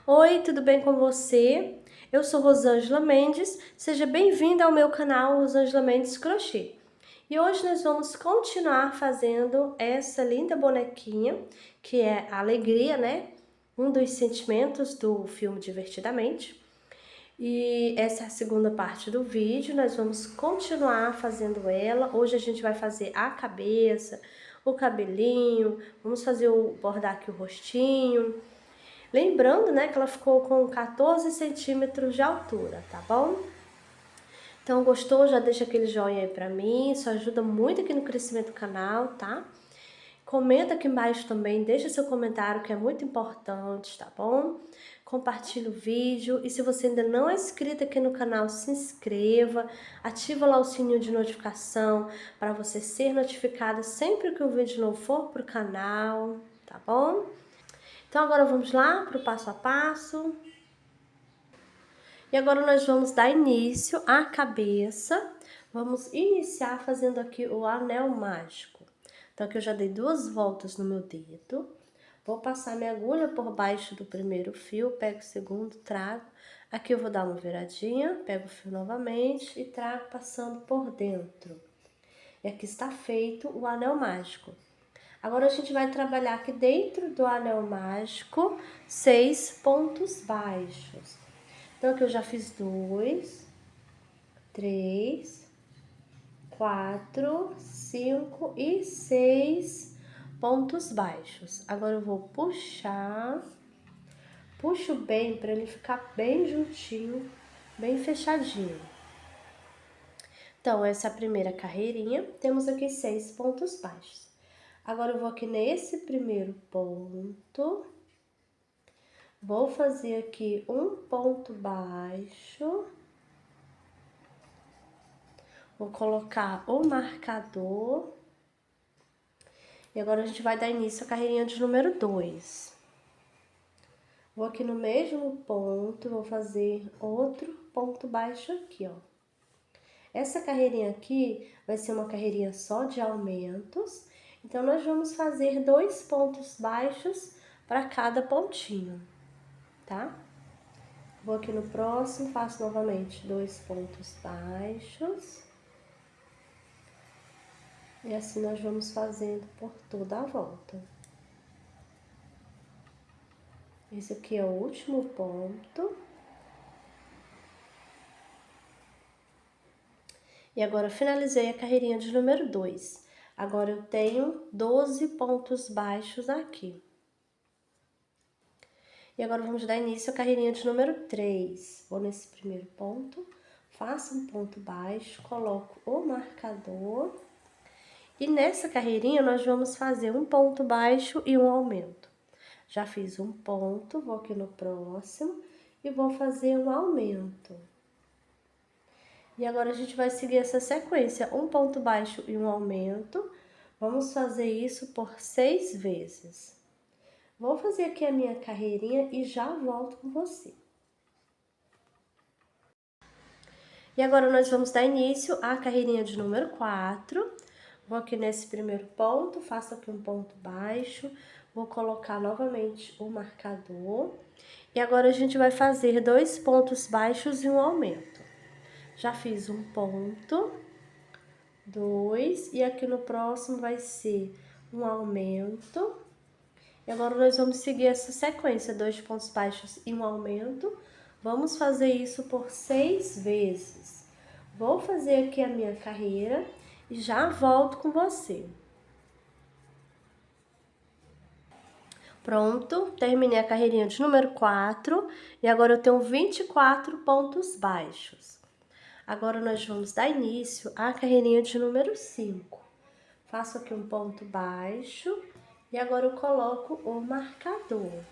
Oi, tudo bem com você? Eu sou Rosângela Mendes, seja bem-vinda ao meu canal Rosângela Mendes Crochê. E hoje nós vamos continuar fazendo essa linda bonequinha, que é a alegria, né? Um dos sentimentos do filme Divertidamente. E essa é a segunda parte do vídeo, nós vamos continuar fazendo ela. Hoje a gente vai fazer a cabeça, o cabelinho, vamos bordar aqui o rostinho. Lembrando, né, que ela ficou com 14 centímetros de altura, tá bom? Então, gostou? Já deixa aquele joinha aí pra mim, isso ajuda muito aqui no crescimento do canal, tá? Comenta aqui embaixo também, deixa seu comentário que é muito importante, tá bom? Compartilha o vídeo e se você ainda não é inscrito aqui no canal, se inscreva, ativa lá o sininho de notificação para você ser notificada sempre que o vídeo novo for pro canal, tá bom? Então agora vamos lá para o passo a passo. E agora nós vamos dar início à cabeça. Vamos iniciar fazendo aqui o anel mágico. Então aqui eu já dei 2 voltas no meu dedo. Vou passar minha agulha por baixo do primeiro fio, pego o segundo, trago. Aqui eu vou dar uma viradinha, pego o fio novamente e trago passando por dentro. E aqui está feito o anel mágico. Agora a gente vai trabalhar aqui dentro do anel mágico 6 pontos baixos. Então aqui eu já fiz 2, 3, 4, 5 e 6 pontos baixos. Agora eu vou puxar, puxo bem para ele ficar bem juntinho, bem fechadinho. Então essa é a primeira carreirinha, temos aqui 6 pontos baixos. Agora eu vou aqui nesse primeiro ponto, vou fazer aqui um ponto baixo, vou colocar o marcador e agora a gente vai dar início à carreirinha de número 2. Vou aqui no mesmo ponto, vou fazer outro ponto baixo aqui, ó. Essa carreirinha aqui vai ser uma carreirinha só de aumentos, então nós vamos fazer 2 pontos baixos para cada pontinho, tá? Vou aqui no próximo, faço novamente 2 pontos baixos. E assim nós vamos fazendo por toda a volta. Esse aqui é o último ponto. E agora eu finalizei a carreirinha de número 2. Agora eu tenho 12 pontos baixos aqui. E agora vamos dar início à carreirinha de número 3. Vou nesse primeiro ponto, faço um ponto baixo, coloco o marcador. E nessa carreirinha nós vamos fazer um ponto baixo e um aumento. Já fiz um ponto, vou aqui no próximo e vou fazer um aumento. E agora a gente vai seguir essa sequência, um ponto baixo e um aumento. Vamos fazer isso por 6 vezes. Vou fazer aqui a minha carreirinha e já volto com você. E agora nós vamos dar início à carreirinha de número 4. Vou aqui nesse primeiro ponto, faço aqui um ponto baixo, vou colocar novamente o marcador. E agora a gente vai fazer 2 pontos baixos e um aumento. Já fiz um ponto, 2, e aqui no próximo vai ser um aumento. E agora nós vamos seguir essa sequência, 2 pontos baixos e um aumento. Vamos fazer isso por 6 vezes. Vou fazer aqui a minha carreira e já volto com você. Pronto, terminei a carreirinha de número 4 e agora eu tenho 24 pontos baixos. Agora nós vamos dar início à carreirinha de número 5. Faço aqui um ponto baixo e agora eu coloco o marcador.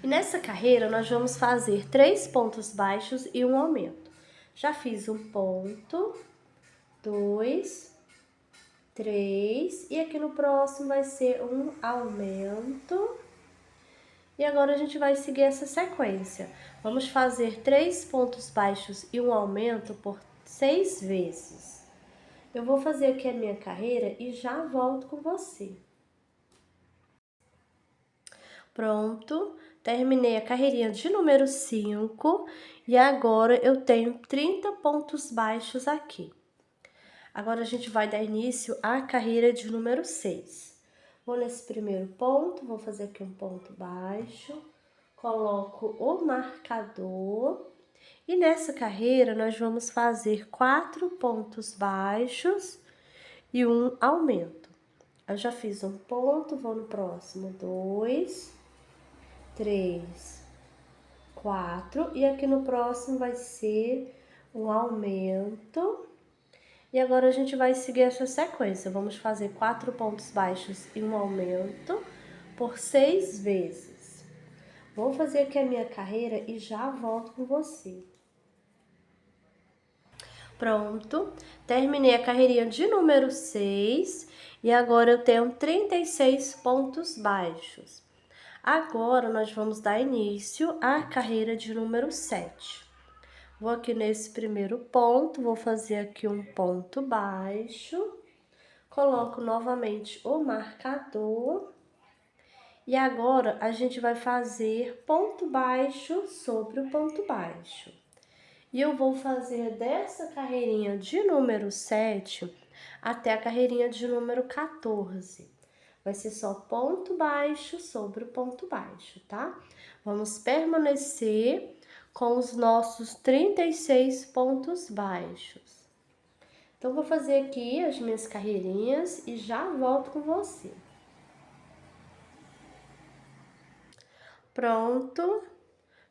E nessa carreira nós vamos fazer 3 pontos baixos e um aumento. Já fiz um ponto, 2, 3 e aqui no próximo vai ser um aumento. E agora a gente vai seguir essa sequência. Vamos fazer 3 pontos baixos e um aumento por 6 vezes. Eu vou fazer aqui a minha carreira e já volto com você. Pronto, terminei a carreirinha de número 5 e agora eu tenho 30 pontos baixos aqui. Agora a gente vai dar início à carreira de número 6. Vou nesse primeiro ponto, vou fazer aqui um ponto baixo, coloco o marcador e nessa carreira nós vamos fazer 4 pontos baixos e um aumento. Eu já fiz um ponto, vou no próximo, 2, 3, 4 e aqui no próximo vai ser um aumento. E agora a gente vai seguir essa sequência. Vamos fazer 4 pontos baixos e um aumento por 6 vezes. Vou fazer aqui a minha carreira e já volto com você. Pronto, terminei a carreirinha de número 6 e agora eu tenho 36 pontos baixos. Agora nós vamos dar início à carreira de número 7. Vou aqui nesse primeiro ponto, vou fazer aqui um ponto baixo, coloco novamente o marcador e agora a gente vai fazer ponto baixo sobre o ponto baixo. E eu vou fazer dessa carreirinha de número 7 até a carreirinha de número 14. Vai ser só ponto baixo sobre o ponto baixo, tá? Vamos permanecer com os nossos 36 pontos baixos. Então, vou fazer aqui as minhas carreirinhas e já volto com você. Pronto.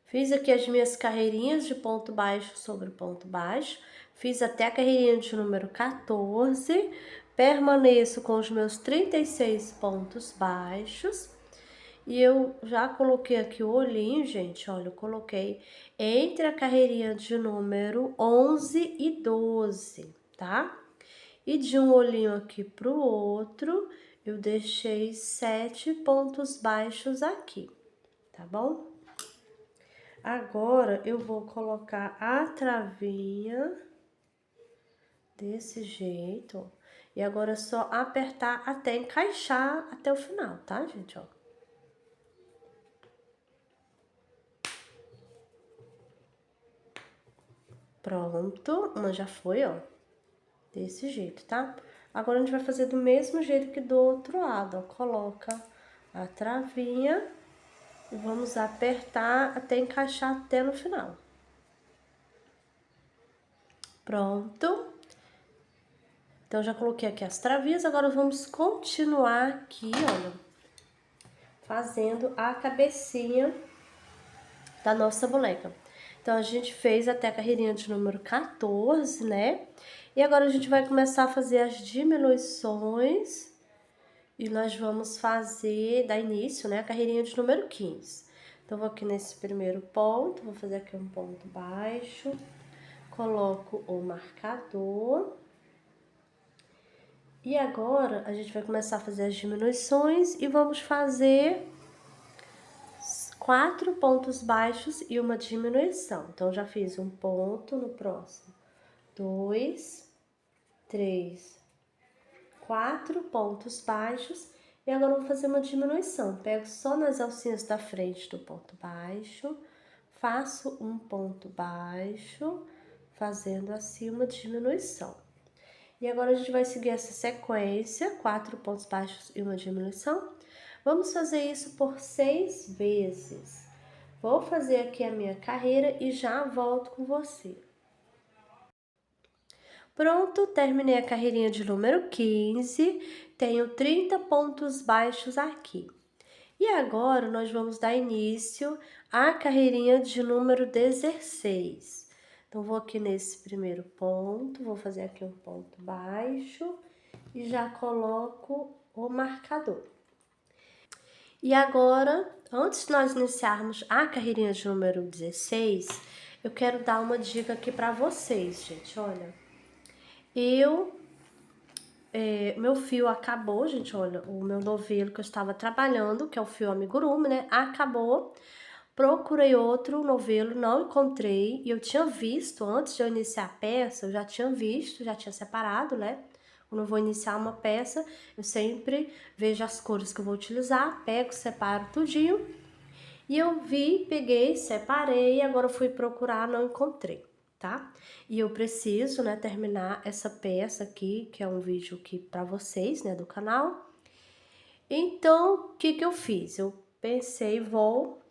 Fiz aqui as minhas carreirinhas de ponto baixo sobre ponto baixo. Fiz até a carreirinha de número 14. Permaneço com os meus 36 pontos baixos. E eu já coloquei aqui o olhinho, gente, olha, eu coloquei entre a carreirinha de número 11 e 12, tá? E de um olhinho aqui pro outro, eu deixei 7 pontos baixos aqui, tá bom? Agora, eu vou colocar a travinha desse jeito. E agora é só apertar até encaixar até o final, tá, gente, ó? Pronto, uma já foi, ó, desse jeito, tá? Agora a gente vai fazer do mesmo jeito que do outro lado, ó, coloca a travinha e vamos apertar até encaixar até no final. Pronto. Então, já coloquei aqui as travinhas, agora vamos continuar aqui, olha, fazendo a cabecinha da nossa boneca. Então, a gente fez até a carreirinha de número 14, né? E agora a gente vai começar a fazer as diminuições e nós vamos fazer, dar início, né, a carreirinha de número 15. Então, vou aqui nesse primeiro ponto, vou fazer aqui um ponto baixo, coloco o marcador. E agora, a gente vai começar a fazer as diminuições e vamos fazer 4 pontos baixos e uma diminuição. Então, já fiz um ponto no próximo. 2, 3, 4 pontos baixos. E agora, eu vou fazer uma diminuição. Pego só nas alcinhas da frente do ponto baixo, faço um ponto baixo, fazendo assim uma diminuição. E agora, a gente vai seguir essa sequência, 4 pontos baixos e uma diminuição. Vamos fazer isso por 6 vezes. Vou fazer aqui a minha carreira e já volto com você. Pronto, terminei a carreirinha de número 15, tenho 30 pontos baixos aqui. E agora, nós vamos dar início à carreirinha de número 16. Então, vou aqui nesse primeiro ponto, vou fazer aqui um ponto baixo e já coloco o marcador. E agora, antes de nós iniciarmos a carreirinha de número 16, eu quero dar uma dica aqui para vocês, gente, olha. Meu fio acabou, gente, olha, o meu novelo que eu estava trabalhando, que é o fio amigurumi, né, acabou. Procurei outro novelo, não encontrei, e eu tinha visto, antes de eu iniciar a peça, eu já tinha visto, já tinha separado, né? Quando eu vou iniciar uma peça, eu sempre vejo as cores que eu vou utilizar, pego, separo tudinho. E eu vi, peguei, separei, agora eu fui procurar, não encontrei, tá? E eu preciso, né, terminar essa peça aqui, que é um vídeo aqui pra vocês, né, do canal. Então, o que que eu fiz? Eu pensei, vou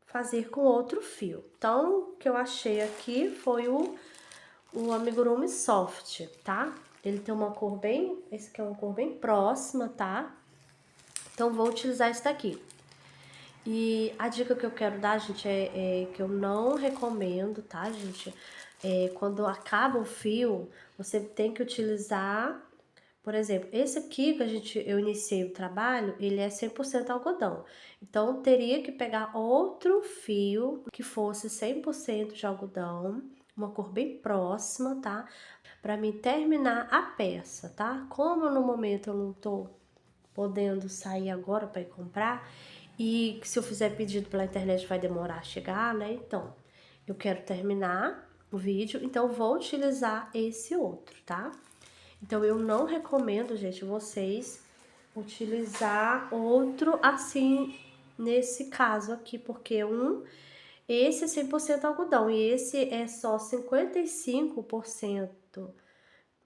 fazer com outro fio. Então, o que eu achei aqui foi o amigurumi soft, tá? Ele tem uma cor bem, esse aqui é uma cor bem próxima, tá? Então, vou utilizar esse daqui. E a dica que eu quero dar, gente, é que eu não recomendo, tá, gente? Quando acaba o fio, você tem que utilizar, por exemplo, esse aqui que eu iniciei o trabalho, ele é 100% algodão. Então, teria que pegar outro fio que fosse 100% de algodão, uma cor bem próxima, tá? Pra mim terminar a peça, tá? Como no momento eu não tô podendo sair agora para ir comprar, e se eu fizer pedido pela internet vai demorar a chegar, né? Então, eu quero terminar o vídeo, então eu vou utilizar esse outro, tá? Então, eu não recomendo, gente, vocês utilizar outro assim, nesse caso aqui, porque esse é 100% algodão e esse é só 55%.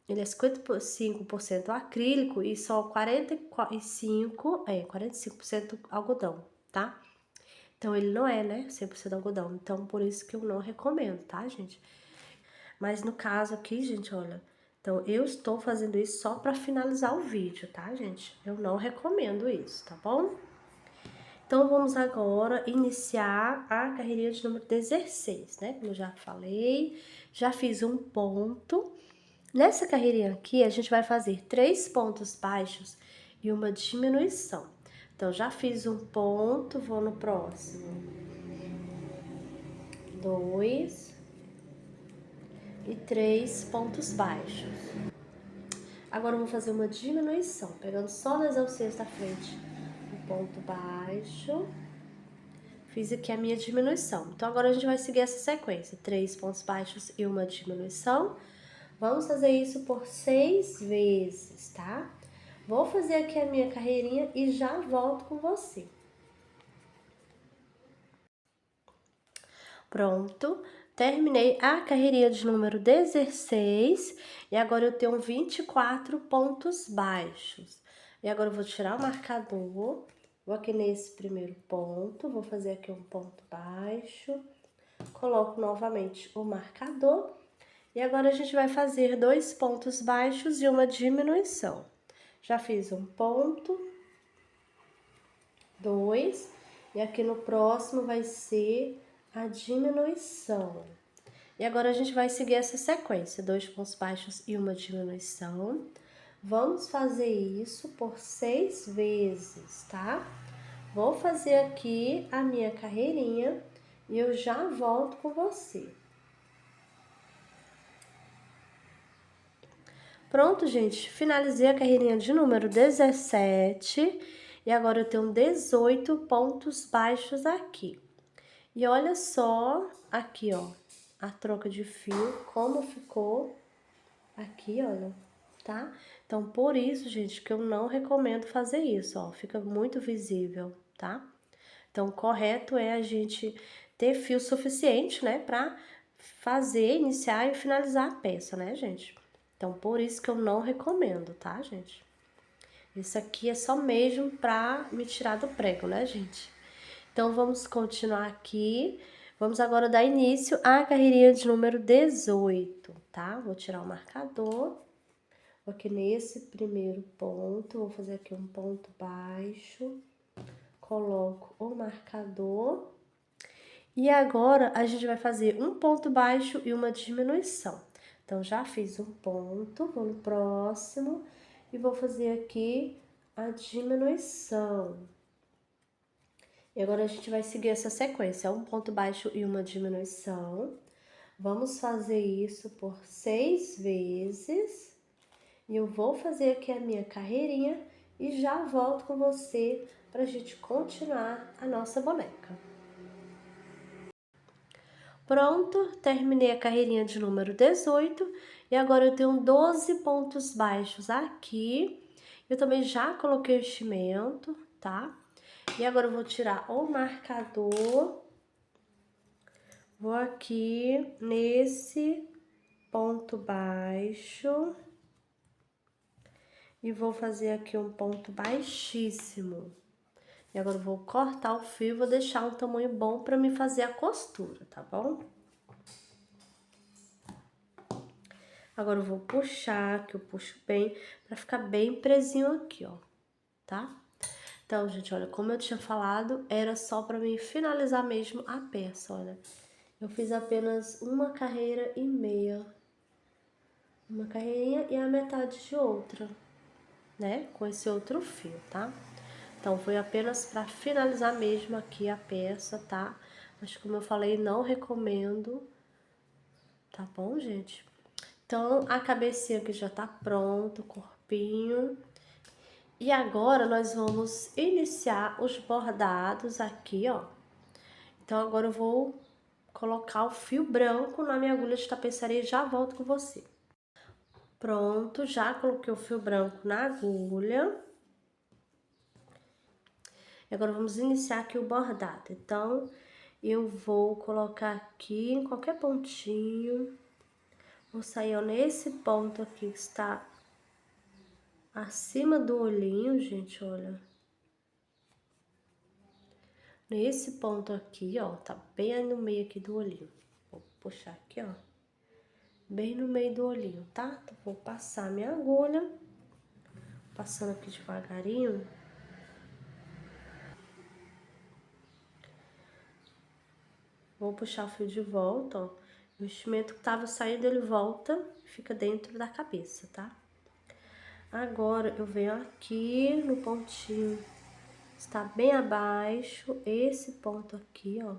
Ele é 55% acrílico e só 45% algodão, tá? Então, ele não é, né, 100% algodão. Então, por isso que eu não recomendo, tá, gente? Mas no caso aqui, gente, olha... Então, eu estou fazendo isso só pra finalizar o vídeo, tá, gente? Eu não recomendo isso, tá bom? Então, vamos agora iniciar a carreirinha de número 16, né? Como eu já falei, já fiz um ponto. Nessa carreirinha aqui, a gente vai fazer 3 pontos baixos e uma diminuição. Então, já fiz um ponto, vou no próximo. 2 e 3 pontos baixos. Agora, eu vou fazer uma diminuição, pegando só nas alcinhas da frente. Um ponto baixo. Fiz aqui a minha diminuição. Então, agora a gente vai seguir essa sequência. 3 pontos baixos e uma diminuição. Vamos fazer isso por 6 vezes, tá? Vou fazer aqui a minha carreirinha e já volto com você. Pronto, terminei a carreirinha de número 16 e agora eu tenho 24 pontos baixos. E agora eu vou tirar o marcador, vou aqui nesse primeiro ponto, vou fazer aqui um ponto baixo, coloco novamente o marcador e agora a gente vai fazer 2 pontos baixos e uma diminuição. Já fiz um ponto, 2, e aqui no próximo vai ser a diminuição. E agora a gente vai seguir essa sequência, 2 pontos baixos e uma diminuição. Vamos fazer isso por 6 vezes, tá? Vou fazer aqui a minha carreirinha e eu já volto com você. Pronto, gente, finalizei a carreirinha de número 17 e agora eu tenho 18 pontos baixos aqui. E olha só aqui, ó, a troca de fio, como ficou aqui, olha, tá? Então, por isso, gente, que eu não recomendo fazer isso, ó, fica muito visível, tá? Então, o correto é a gente ter fio suficiente, né, pra fazer, iniciar e finalizar a peça, né, gente? Então, por isso que eu não recomendo, tá, gente? Isso aqui é só mesmo pra me tirar do prego, né, gente? Então, vamos continuar aqui. Vamos agora dar início à carreirinha de número 18, tá? Vou tirar o marcador. Vou aqui nesse primeiro ponto, vou fazer aqui um ponto baixo. Coloco o marcador. E agora, a gente vai fazer um ponto baixo e uma diminuição. Então, já fiz um ponto, vou no próximo e vou fazer aqui a diminuição. E agora a gente vai seguir essa sequência, um ponto baixo e uma diminuição. Vamos fazer isso por 6 vezes. E eu vou fazer aqui a minha carreirinha e já volto com você pra gente continuar a nossa boneca. Pronto, terminei a carreirinha de número 18 e agora eu tenho 12 pontos baixos aqui. Eu também já coloquei o enchimento, tá? E agora eu vou tirar o marcador, vou aqui nesse ponto baixo e vou fazer aqui um ponto baixíssimo. E agora eu vou cortar o fio, vou deixar um tamanho bom pra me fazer a costura, tá bom? Agora eu vou puxar, que eu puxo bem, pra ficar bem presinho aqui, ó, tá? Então, gente, olha, como eu tinha falado, era só pra mim finalizar mesmo a peça, olha. Eu fiz apenas uma carreira e meia. Uma carreirinha e a metade de outra, né? Com esse outro fio, tá? Então, foi apenas pra finalizar mesmo aqui a peça, tá? Mas como eu falei, não recomendo, tá bom, gente? Então, a cabecinha aqui já tá pronta, o corpinho. E agora, nós vamos iniciar os bordados aqui, ó. Então, agora eu vou colocar o fio branco na minha agulha de tapeçaria e já volto com você. Pronto, já coloquei o fio branco na agulha. E agora vamos iniciar aqui o bordado. Então, eu vou colocar aqui em qualquer pontinho. Vou sair, ó, nesse ponto aqui que está acima do olhinho, gente, olha. Nesse ponto aqui, ó, tá bem aí no meio aqui do olhinho. Vou puxar aqui, ó, bem no meio do olhinho, tá? Então, vou passar minha agulha, passando aqui devagarinho. Vou puxar o fio de volta, ó. O enchimento que tava saindo, ele volta e fica dentro da cabeça, tá? Agora, eu venho aqui no pontinho, está bem abaixo, esse ponto aqui, ó.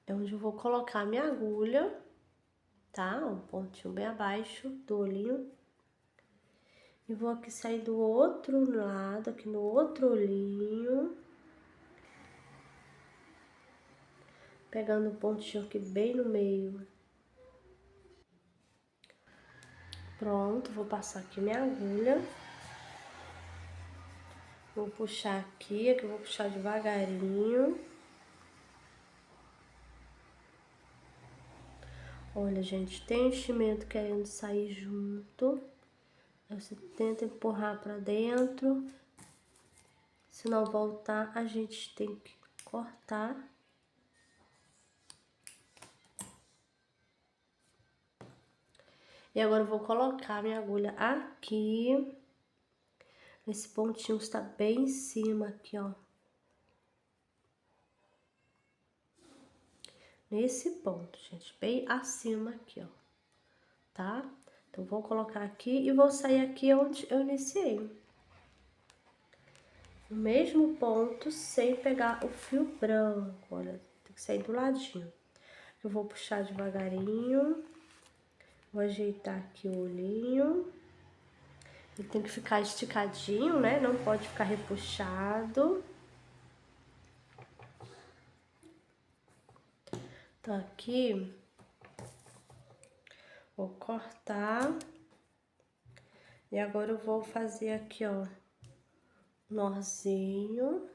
É onde eu vou colocar a minha agulha, tá? Um pontinho bem abaixo do olhinho. E vou aqui sair do outro lado, aqui no outro olhinho. Pegando o pontinho aqui bem no meio. Pronto, vou passar aqui minha agulha. Vou puxar aqui eu vou puxar devagarinho. Olha, gente, tem enchimento querendo sair junto. Você tenta empurrar pra dentro. Se não voltar, a gente tem que cortar. E agora eu vou colocar minha agulha aqui. Esse pontinho está bem em cima aqui, ó. Nesse ponto, gente, bem acima aqui, ó. Tá? Então, vou colocar aqui e vou sair aqui onde eu iniciei. No mesmo ponto, sem pegar o fio branco, olha, tem que sair do ladinho. Eu vou puxar devagarinho, vou ajeitar aqui o olhinho. Ele tem que ficar esticadinho, né? Não pode ficar repuxado. Então, aqui, vou cortar. E agora eu vou fazer aqui, ó, nozinho.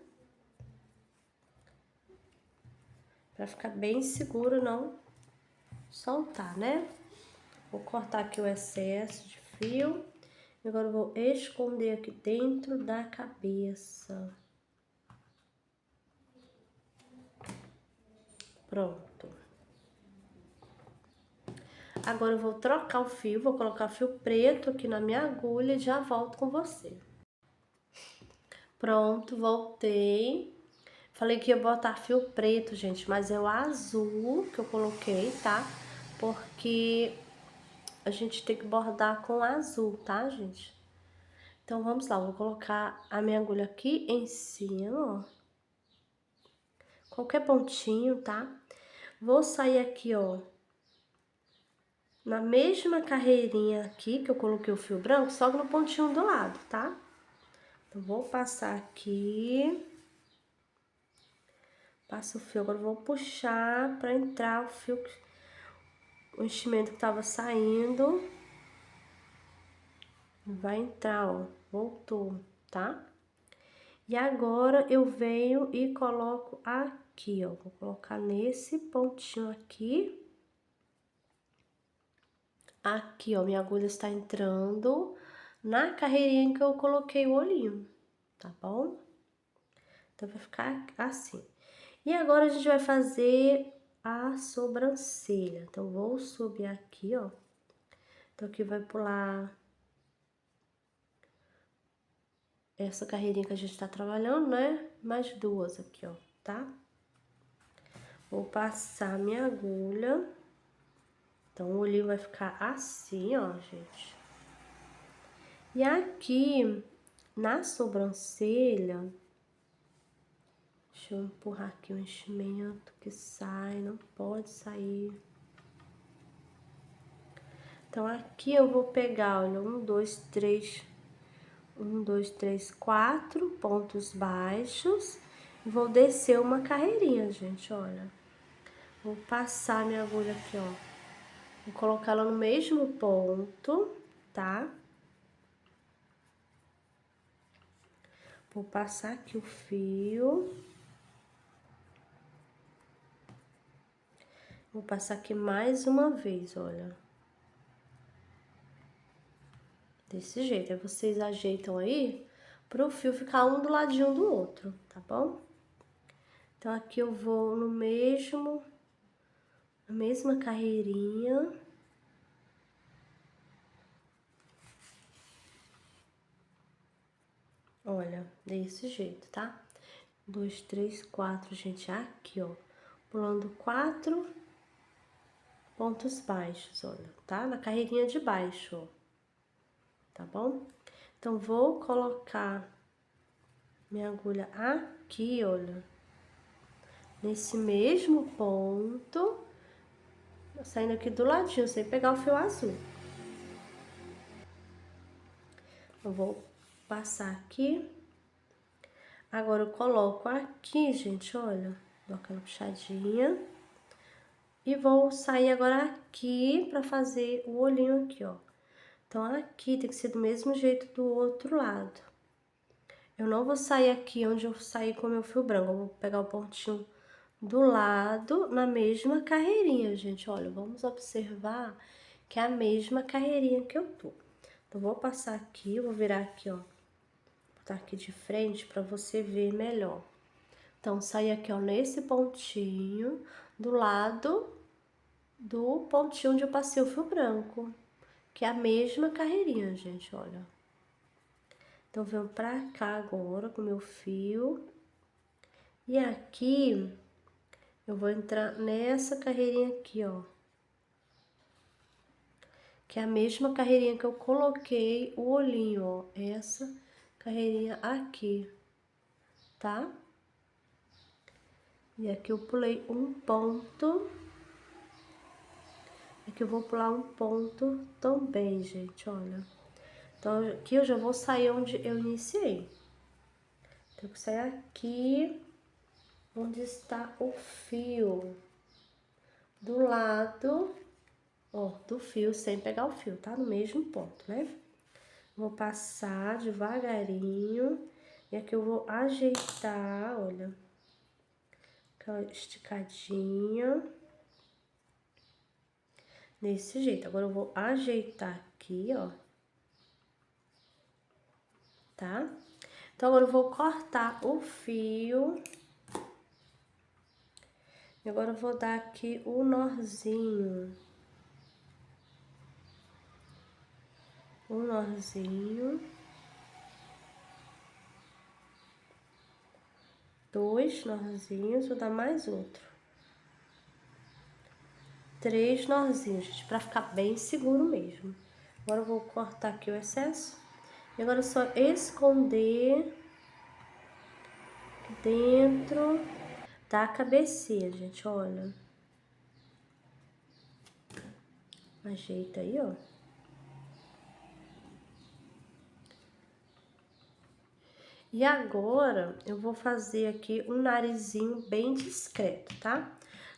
Pra ficar bem seguro, não soltar, né? Vou cortar aqui o excesso de fio. E agora eu vou esconder aqui dentro da cabeça. Pronto. Agora eu vou trocar o fio, vou colocar fio preto aqui na minha agulha e já volto com você. Pronto, voltei. Falei que ia botar fio preto, gente, mas é o azul que eu coloquei, tá? Porque a gente tem que bordar com azul, tá, gente? Então, vamos lá, eu vou colocar a minha agulha aqui em cima, ó. Qualquer pontinho, tá? Vou sair aqui, ó, na mesma carreirinha aqui que eu coloquei o fio branco, só no pontinho do lado, tá? Então, vou passar aqui. Passo o fio, agora eu vou puxar pra entrar o fio, o enchimento que tava saindo. Vai entrar, ó, voltou, tá? E agora eu venho e coloco aqui, ó. Vou colocar nesse pontinho aqui. Aqui, ó, minha agulha está entrando na carreirinha que eu coloquei o olhinho, tá bom? Então, vai ficar assim. E agora a gente vai fazer a sobrancelha. Então, vou subir aqui, ó. Então, aqui vai pular essa carreirinha que a gente tá trabalhando, né? Mais duas aqui, ó, tá? Vou passar minha agulha. Então, o olhinho vai ficar assim, ó, gente. E aqui, na sobrancelha, deixa eu empurrar aqui o enchimento que sai, não pode sair. Então, aqui eu vou pegar, olha, 4 pontos baixos. E vou descer uma carreirinha, gente, olha. Vou passar minha agulha aqui, ó. Vou colocar ela no mesmo ponto, tá? Vou passar aqui o fio. Vou passar aqui mais uma vez, olha. Desse jeito. Aí vocês ajeitam aí pro fio ficar um do ladinho do outro, tá bom? Então, aqui eu vou no mesmo, na mesma carreirinha. Olha, desse jeito, tá? 2, 3, 4, gente, aqui, ó. Pulando 4 pontos baixos, olha, tá? Na carreirinha de baixo, ó. Tá bom? Então, vou colocar minha agulha aqui, olha. Nesse mesmo ponto. Saindo aqui do ladinho, sem pegar o fio azul. Eu vou passar aqui. Agora, eu coloco aqui, gente, olha. Dou aquela puxadinha. E vou sair agora aqui pra fazer o olhinho aqui, ó. Então, aqui tem que ser do mesmo jeito do outro lado. Eu não vou sair aqui onde eu saí com o meu fio branco. Eu vou pegar o pontinho do lado na mesma carreirinha, gente. Olha, vamos observar que é a mesma carreirinha que eu tô. Então, vou passar aqui, vou virar aqui, ó. Botar aqui de frente pra você ver melhor. Então, sair aqui, ó, nesse pontinho, do lado do pontinho onde eu passei o fio branco. Que é a mesma carreirinha, gente, olha. Então, venho pra cá agora com o meu fio. E aqui, eu vou entrar nessa carreirinha aqui, ó. Que é a mesma carreirinha que eu coloquei o olhinho, ó. Essa carreirinha aqui, tá? E aqui eu pulei um ponto. Aqui eu vou pular um ponto também, gente, olha. Então, aqui eu já vou sair onde eu iniciei. Tenho que sair aqui, onde está o fio. Do lado, ó, do fio, sem pegar o fio, tá? No mesmo ponto, né? Vou passar devagarinho. E aqui eu vou ajeitar, olha. Aquela esticadinha. Desse jeito. Agora eu vou ajeitar aqui, ó. Tá? Então, agora eu vou cortar o fio. E agora eu vou dar aqui o nozinho. Um nozinho. 2 nozinhos, vou dar mais outro. 3 nozinhos, gente, pra ficar bem seguro mesmo. Agora eu vou cortar aqui o excesso. E agora é só esconder dentro da cabecinha, gente, olha. Ajeita aí, ó. E agora, eu vou fazer aqui um narizinho bem discreto, tá?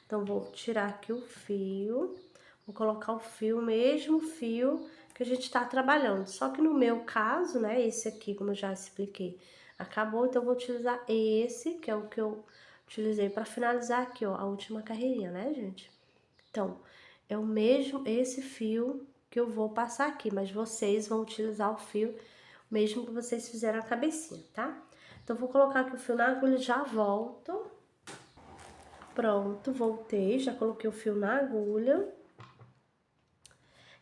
Então, vou tirar aqui o fio, vou colocar o fio, o mesmo fio que a gente tá trabalhando. Só que no meu caso, né, esse aqui, como eu já expliquei, Acabou, então eu vou utilizar esse, que é o que eu utilizei para finalizar aqui, ó, a última carreirinha, né, gente? Então, é o mesmo, esse fio que eu vou passar aqui, mas vocês vão utilizar o fio mesmo que vocês fizeram a cabecinha, tá? Então, vou colocar aqui o fio na agulha e já volto. Pronto, voltei, já coloquei o fio na agulha.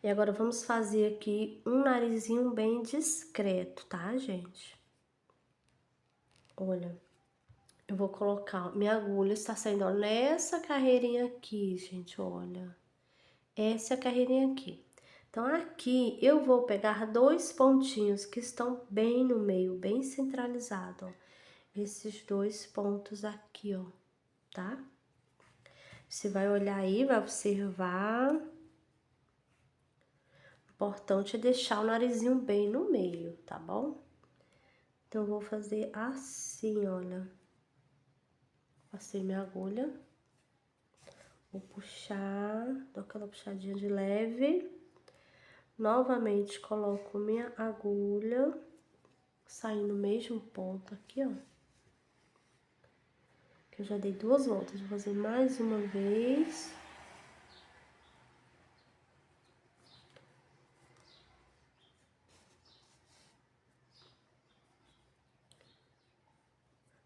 E agora vamos fazer aqui um narizinho bem discreto, tá, gente? Olha, eu vou colocar, minha agulha está saindo, ó, nessa carreirinha aqui, gente, olha. Essa é a carreirinha aqui. Então, aqui eu vou pegar dois pontinhos que estão bem no meio, bem centralizado, ó. Esses dois pontos aqui, ó, tá? Você vai olhar aí, vai observar. O importante é deixar o narizinho bem no meio, tá bom? Então, eu vou fazer assim, olha. Passei minha agulha. Vou puxar, dou aquela puxadinha de leve. Novamente, coloco minha agulha. Sair no mesmo ponto aqui, ó. Que eu já dei 2 voltas. Vou fazer mais uma vez.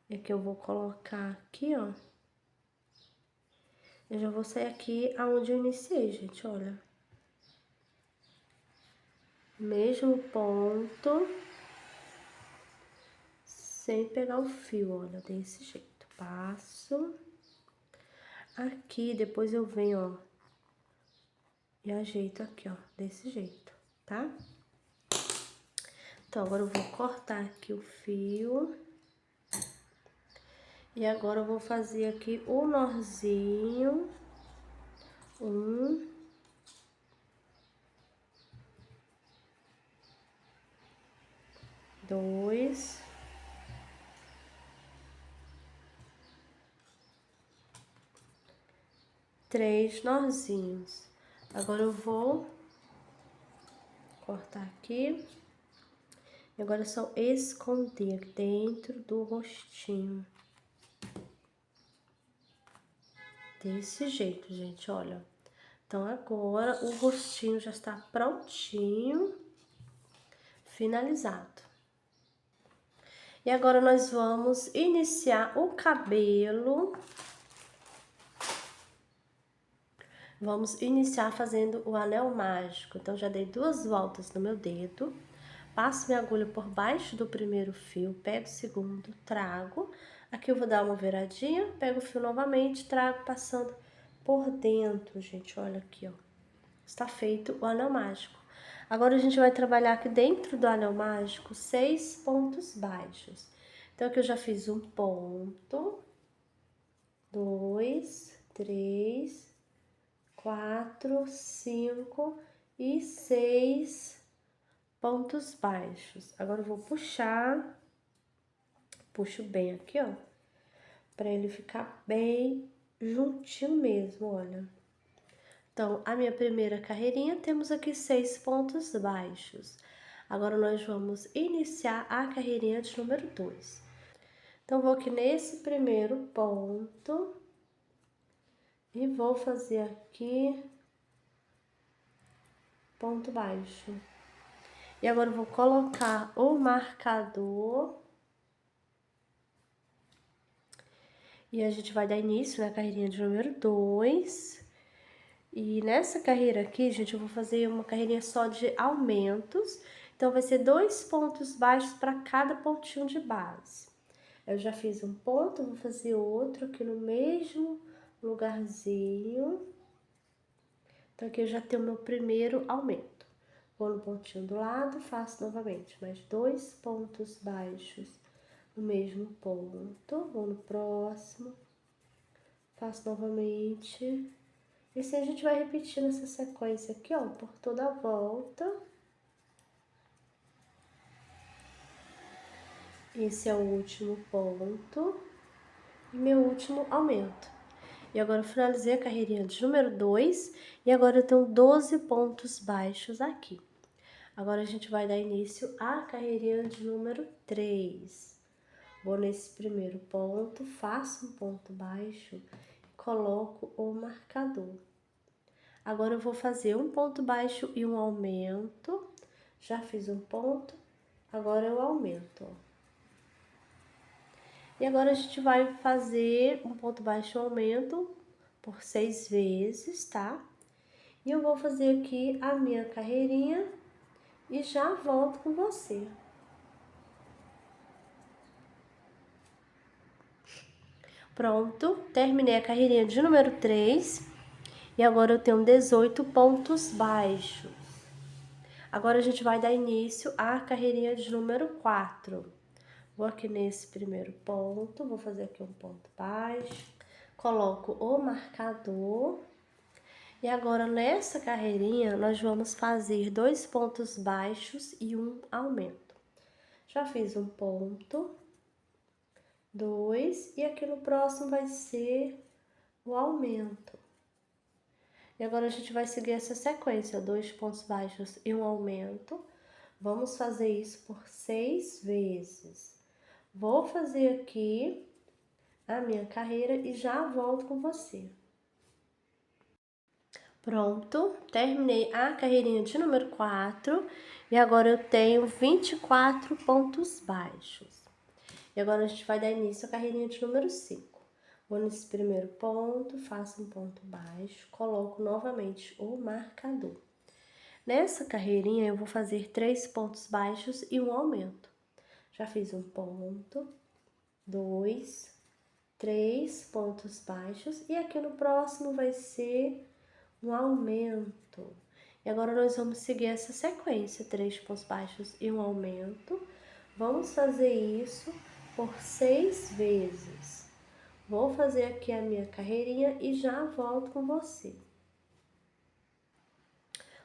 É que eu vou colocar aqui, ó. Eu já vou sair aqui aonde eu iniciei, gente, olha. Mesmo ponto. Sem pegar o fio, olha, desse jeito. Passo. Aqui, depois eu venho, ó. E ajeito aqui, ó, desse jeito, tá? Então, agora eu vou cortar aqui o fio. E agora eu vou fazer aqui o nozinho. 1, 2, 3 nozinhos. Agora eu vou cortar aqui. E agora é só esconder aqui dentro do rostinho. Desse jeito, gente, olha. Então, agora o rostinho já está prontinho, finalizado. E agora nós vamos iniciar o cabelo. Vamos iniciar fazendo o anel mágico. Então, já dei 2 voltas no meu dedo. Passo minha agulha por baixo do primeiro fio, pego o segundo, trago. Aqui eu vou dar uma viradinha, pego o fio novamente, trago passando por dentro, gente, olha aqui, ó. Está feito o anel mágico. Agora a gente vai trabalhar aqui dentro do anel mágico 6 pontos baixos. Então, aqui eu já fiz um ponto, 2, 3, 4, 5 e 6 pontos baixos. Agora eu vou puxar, puxo bem aqui, ó, pra ele ficar bem juntinho mesmo, olha. Então, a minha primeira carreirinha, temos aqui 6 pontos baixos. Agora, nós vamos iniciar a carreirinha de número 2. Então, vou aqui nesse primeiro ponto e vou fazer aqui ponto baixo. E agora eu vou colocar o marcador. E a gente vai dar início na carreirinha de número 2. E nessa carreira aqui, gente, eu vou fazer uma carreirinha só de aumentos. Então, vai ser 2 pontos baixos para cada pontinho de base. Eu já fiz um ponto, vou fazer outro aqui no mesmo lugarzinho. Então, aqui eu já tenho o meu primeiro aumento. Vou no pontinho do lado, faço novamente mais 2 pontos baixos no mesmo ponto. Vou no próximo, faço novamente. E assim a gente vai repetindo essa sequência aqui, ó, por toda a volta. Esse é o último ponto e meu último aumento. E agora eu finalizei a carreirinha de número 2 e agora eu tenho 12 pontos baixos aqui. Agora a gente vai dar início à carreirinha de número 3. Vou nesse primeiro ponto, faço um ponto baixo, coloco o marcador. Agora eu vou fazer um ponto baixo e um aumento. Já fiz um ponto, agora eu aumento, ó. E agora a gente vai fazer um ponto baixo e um aumento por 6 vezes, tá? E eu vou fazer aqui a minha carreirinha e já volto com você. Pronto, terminei a carreirinha de número 3 e agora eu tenho 18 pontos baixos. Agora a gente vai dar início à carreirinha de número 4. Vou aqui nesse primeiro ponto, vou fazer aqui um ponto baixo, coloco o marcador e agora nessa carreirinha nós vamos fazer 2 pontos baixos e um aumento. Já fiz um ponto, 2 e aqui no próximo vai ser o aumento. E agora a gente vai seguir essa sequência, 2 pontos baixos e um aumento. Vamos fazer isso por 6 vezes. Vou fazer aqui a minha carreira e já volto com você. Pronto, terminei a carreirinha de número 4 e agora eu tenho 24 pontos baixos. E agora a gente vai dar início à carreirinha de número 5. Vou nesse primeiro ponto, faço um ponto baixo, coloco novamente o marcador. Nessa carreirinha eu vou fazer 3 pontos baixos e um aumento. Já fiz um ponto, 2, 3 pontos baixos e aqui no próximo vai ser um aumento. E agora nós vamos seguir essa sequência, 3 pontos baixos e um aumento. Vamos fazer isso por 6 vezes. Vou fazer aqui a minha carreirinha e já volto com você.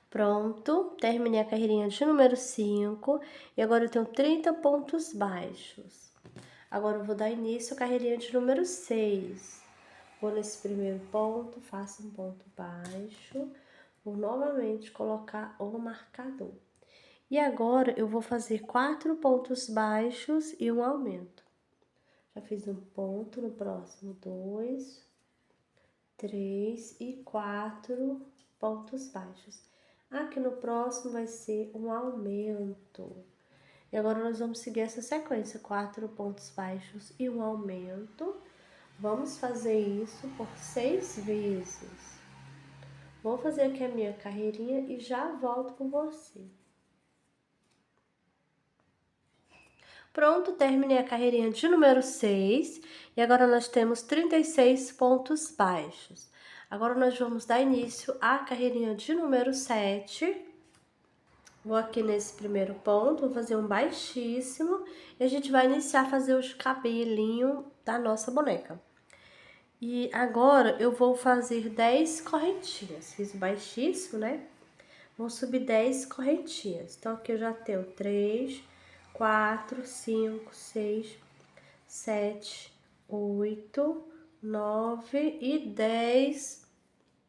Pronto, terminei a carreirinha de número 5 e agora eu tenho 30 pontos baixos. Agora eu vou dar início à carreirinha de número 6. Vou nesse primeiro ponto, faço um ponto baixo, vou novamente colocar o marcador. E agora eu vou fazer 4 pontos baixos e um aumento. Já fiz um ponto, no próximo 2, 3 e 4 pontos baixos. Aqui no próximo vai ser um aumento. E agora nós vamos seguir essa sequência, 4 pontos baixos e um aumento. Vamos fazer isso por 6 vezes. Vou fazer aqui a minha carreirinha e já volto com você. Pronto, terminei a carreirinha de número 6 e agora nós temos 36 pontos baixos. Agora nós vamos dar início à carreirinha de número 7. Vou aqui nesse primeiro ponto, vou fazer um baixíssimo e a gente vai iniciar a fazer os cabelinhos da nossa boneca. E agora eu vou fazer 10 correntinhas. Fiz o baixíssimo, né? Vou subir 10 correntinhas. Então aqui eu já tenho 3, 4, 5, 6, 7, 8, 9 e 10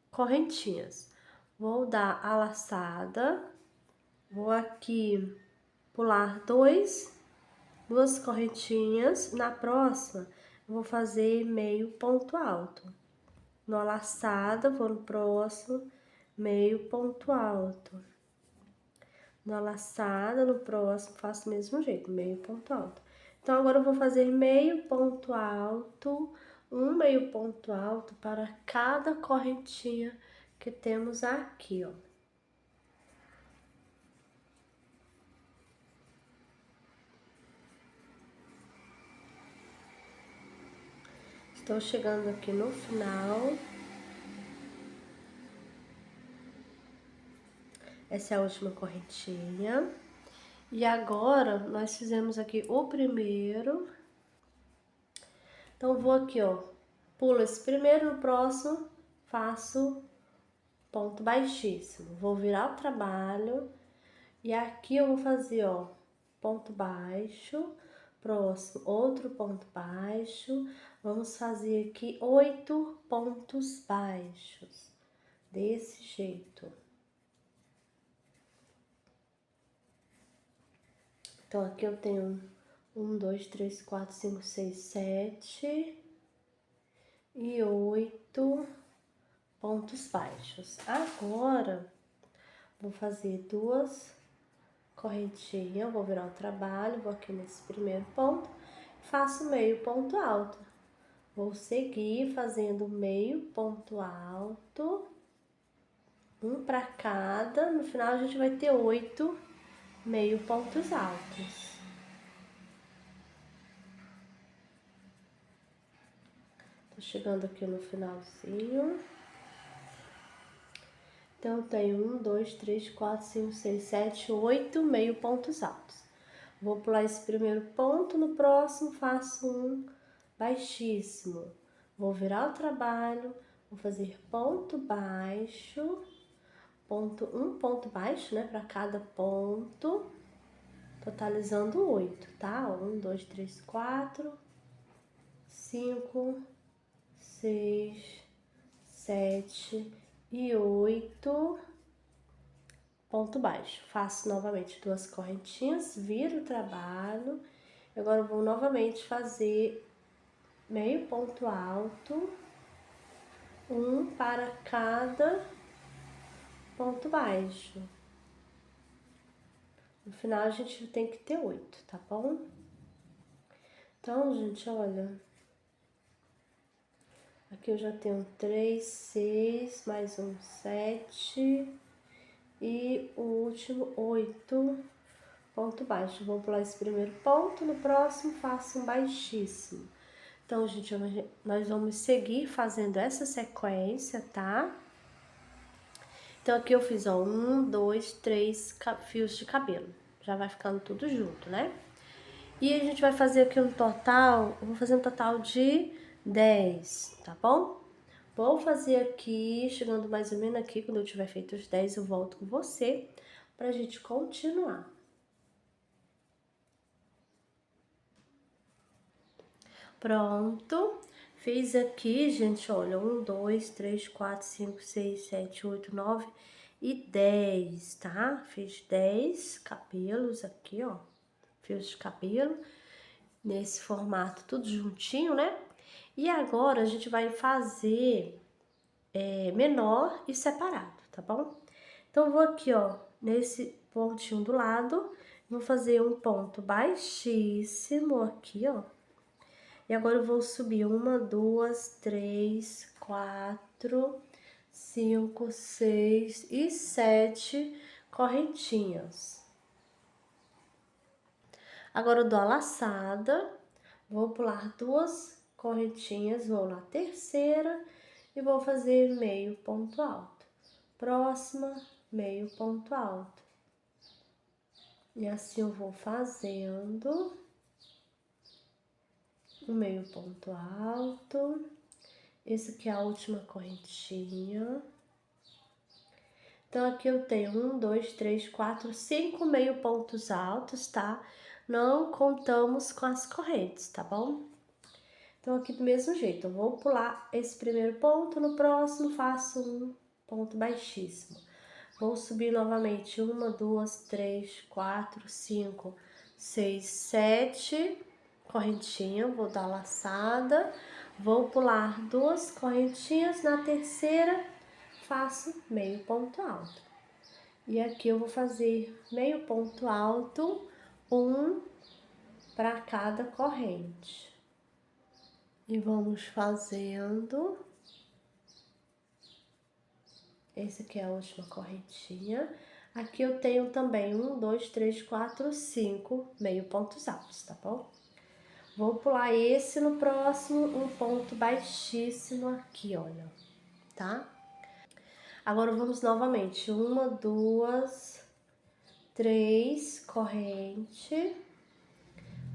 correntinhas. Vou dar a laçada, vou aqui pular duas correntinhas. Na próxima, eu vou fazer meio ponto alto. Na laçada, vou no próximo, meio ponto alto. Na laçada, no próximo, faço do mesmo jeito, meio ponto alto. Então, agora eu vou fazer meio ponto alto, um meio ponto alto para cada correntinha que temos aqui, ó. Estou chegando aqui no final. Essa é a última correntinha. E agora, nós fizemos aqui o primeiro. Então, vou aqui, ó, pulo esse primeiro, no próximo, faço ponto baixíssimo. Vou virar o trabalho e aqui eu vou fazer, ó, ponto baixo, próximo, outro ponto baixo. Vamos fazer aqui 8 pontos baixos, desse jeito. Então, aqui eu tenho 1, 2, 3, 4, 5, 6, 7 e 8 pontos baixos. Agora, vou fazer 2 correntinhas, vou virar o trabalho, vou aqui nesse primeiro ponto, faço meio ponto alto. Vou seguir fazendo meio ponto alto, um para cada, no final a gente vai ter 8 meio pontos altos. Tô chegando aqui no finalzinho. Então, eu tenho 1, 2, 3, 4, 5, 6, 7, 8 meio pontos altos. Vou pular esse primeiro ponto, no próximo faço um baixíssimo. Vou virar o trabalho, vou fazer ponto baixo, um ponto baixo, né, para cada ponto, totalizando 8, tá? 1, 2, 3, 4, 5, 6, 7 e 8 ponto baixo. Faço novamente 2 correntinhas, viro o trabalho. Agora eu vou novamente fazer meio ponto alto, um para cada ponto baixo. No final a gente tem que ter 8, tá bom? Então, gente, olha, aqui eu já tenho 3, 6, mais um 7 e o último 8 ponto baixo. Vou pular esse primeiro ponto, no próximo faço um baixíssimo. Então, gente, nós vamos seguir fazendo essa sequência, tá? Então, aqui eu fiz, ó, 1, 2, 3 fios de cabelo. Já vai ficando tudo junto, né? E a gente vai fazer aqui um total, eu vou fazer um total de 10, tá bom? Vou fazer aqui, chegando mais ou menos aqui, quando eu tiver feito os 10, eu volto com você pra gente continuar. Pronto. Fiz aqui, gente, olha, 1, 2, 3, 4, 5, 6, 7, 8, 9 e 10, tá? Fiz 10 cabelos aqui, ó, fios de cabelo, nesse formato tudo juntinho, né? E agora a gente vai fazer menor e separado, tá bom? Então, eu vou aqui, ó, nesse pontinho do lado, vou fazer um ponto baixíssimo aqui, ó. E agora eu vou subir 1, 2, 3, 4, 5, 6 e 7 correntinhas. Agora eu dou a laçada, vou pular 2 correntinhas, vou na terceira e vou fazer meio ponto alto. Próxima, meio ponto alto. E assim eu vou fazendo um meio ponto alto. Esse aqui é a última correntinha. Então, aqui eu tenho 1, 2, 3, 4, 5 meio pontos altos, tá? Não contamos com as correntes, tá bom? Então, aqui do mesmo jeito, eu vou pular esse primeiro ponto, no próximo faço um ponto baixíssimo. Vou subir novamente 1, 2, 3, 4, 5, 6, 7 correntinha, vou dar laçada, vou pular 2 correntinhas, na terceira faço meio ponto alto. E aqui eu vou fazer meio ponto alto, um para cada corrente. E vamos fazendo. Esse aqui é a última correntinha. Aqui eu tenho também 1, 2, 3, 4, 5 meio pontos altos, tá bom? Vou pular esse no próximo, um ponto baixíssimo aqui, olha, tá? Agora vamos novamente, 1, 2, 3 corrente,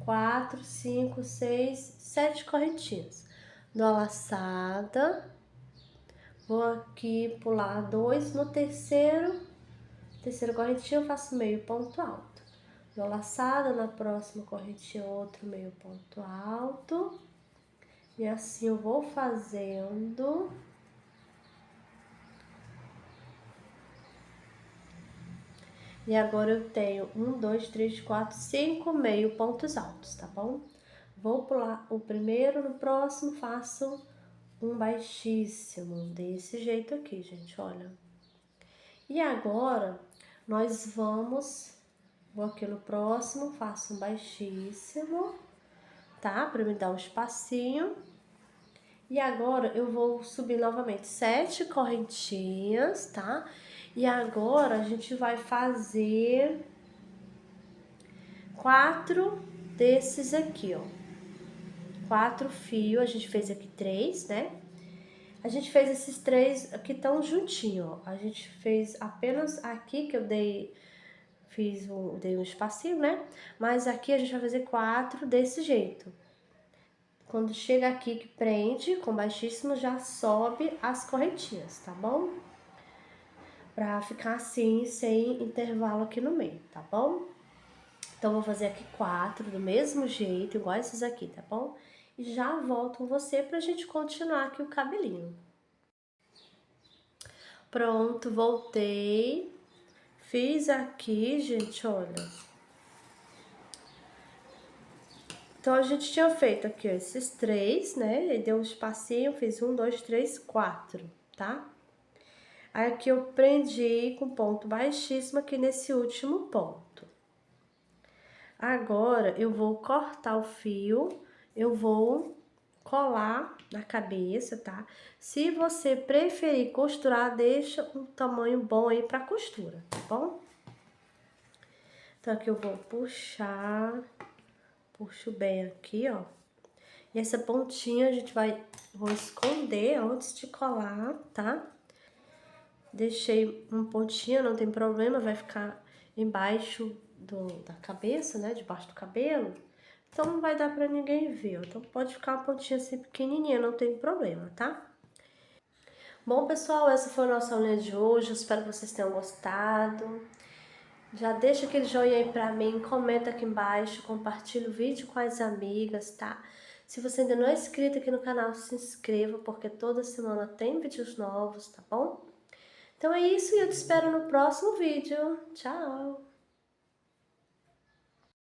4, 5, 6, 7 correntinhas. Dou a laçada, vou aqui pular 2 no terceira correntinha eu faço meio ponto alto. Dou a laçada, na próxima correntinha outro meio ponto alto. E assim eu vou fazendo. E agora eu tenho 1, 2, 3, 4, 5 meio pontos altos, tá bom? Vou pular o primeiro, no próximo faço um baixíssimo, desse jeito aqui, gente, olha. E agora, nós vou aqui no próximo, faço um baixíssimo, tá? Pra me dar um espacinho. E agora, eu vou subir novamente 7 correntinhas, tá? E agora, a gente vai fazer 4 desses aqui, ó. 4 fios, a gente fez aqui 3, né? A gente fez esses 3 aqui tão juntinho, ó. A gente fez apenas aqui que eu dei um espacinho, né? Mas aqui a gente vai fazer 4 desse jeito. Quando chega aqui que prende, com baixíssimo, já sobe as correntinhas, tá bom? Pra ficar assim, sem intervalo aqui no meio, tá bom? Então, vou fazer aqui 4 do mesmo jeito, igual esses aqui, tá bom? E já volto com você pra gente continuar aqui o cabelinho. Pronto, voltei. Fiz aqui, gente, olha. Então, a gente tinha feito aqui, ó, esses 3, né? E deu um espacinho, fiz 1, 2, 3, 4, tá? Aí, aqui eu prendi com ponto baixíssimo aqui nesse último ponto. Agora, eu vou cortar o fio, eu vou colar na cabeça, tá? Se você preferir costurar, deixa um tamanho bom aí pra costura, tá bom? Então, aqui eu vou puxar, puxo bem aqui, ó. E essa pontinha a gente vou esconder antes de colar, tá? Deixei um pontinho, não tem problema, vai ficar embaixo da cabeça, né? Debaixo do cabelo. Então, não vai dar pra ninguém ver, ó. Então, pode ficar uma pontinha assim pequenininha, não tem problema, tá? Bom, pessoal, essa foi a nossa aulinha de hoje. Eu espero que vocês tenham gostado. Já deixa aquele joinha aí pra mim, comenta aqui embaixo, compartilha o vídeo com as amigas, tá? Se você ainda não é inscrito aqui no canal, se inscreva, porque toda semana tem vídeos novos, tá bom? Então é isso e eu te espero no próximo vídeo. Tchau!